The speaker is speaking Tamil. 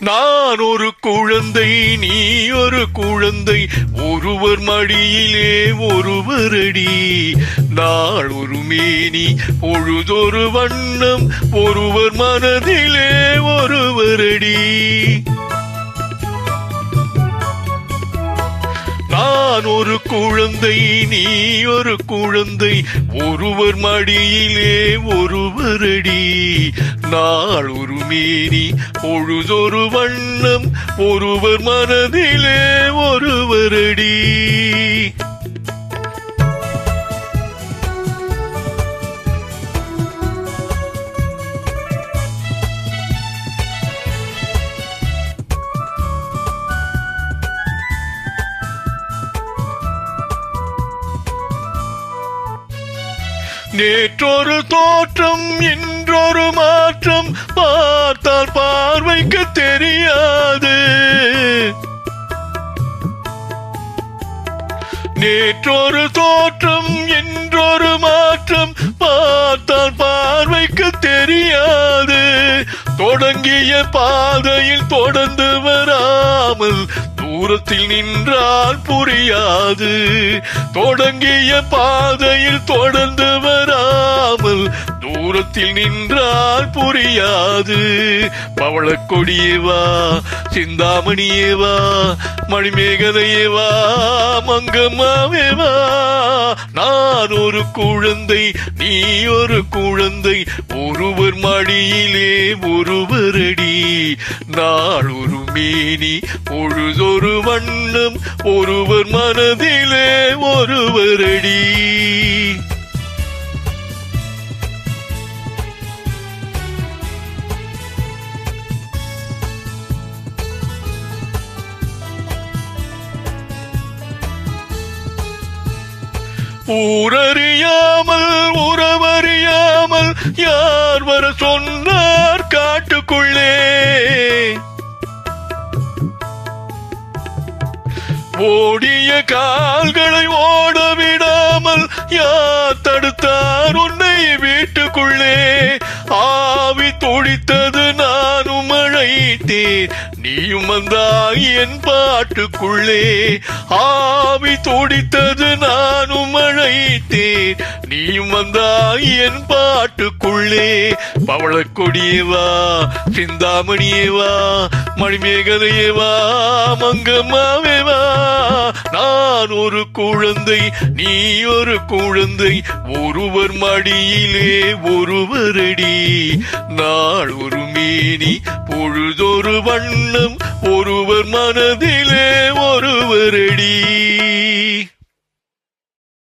நான் ஒரு குழந்தை, நீ ஒரு குழந்தை, ஒருவர் மடியிலே ஒருவரடி. நாள் ஒரு மேனி, பொழுதொரு வண்ணம், ஒருவர் மனதிலே ஒருவரடி. நான் ஒரு குழந்தை, நீ ஒரு குழந்தை, ஒருவர் மடியிலே ஒருவரடி. நாள் ஒரு மேனி, பொழுதொரு வண்ணம், ஒருவர் மனதிலே ஒருவரடி. நேற்றொரு தோற்றம், இன்றொரு மாற்றம், பார்த்தால் பார்வைக்கு தெரியாது. நேற்றொரு தோற்றம், இன்றொரு மாற்றம், பார்த்தால் பார்வைக்கு தெரியாது. தொடங்கிய பாதையில் தொடர்ந்து வராமல் தூரத்தில் நின்றால் புரியாது. தொடங்கிய பாதையில் தொடர்ந்து வராமல் தூரத்தில் நின்றால் புரியாது. பவளக்கொடியேவா, சிந்தாமணியேவா, மணிமேகலையேவா, மங்கம்மாவேவா. நான் ஒரு குழந்தை, நீ ஒரு குழந்தை, ஒருவர் மடியிலே ஒருவரடி. நாள் ஒரு மேனி, பொழுதொரு வண்ணம், ஒருவர் மனதிலே ஒருவரடி. ஊரறியாமல் உறவறியாமல் யார் வர சொன்னார் காட்டுக்குள்ளே. ஓடிய கால்களை ஓடவிடாமல் யார் தடுத்தார் உன்னை வீட்டுக்குள்ளே. ஆவி துடித்தது, நானும் அழைத்தேன், நீயும் வந்தாய் என் பாட்டுக்குள்ளே. ஆவி துடித்தது, நானும் அழைத்தேன், நீயும் வந்தாய் என் பாட்டுக்குள்ளே. பவளக்கொடியேவா, சிந்தாமணியேவா, மணிமேகலையேவா, மங்கம்மாவேவா. நான் ஒரு குழந்தை, நீ ஒரு குழந்தை, ஒருவர் மடியிலே ஒருவரடி. நாள் ஒரு மேனி, பொழுதொரு வண்ணம், ஒருவர் மனதிலே ஒருவரடி.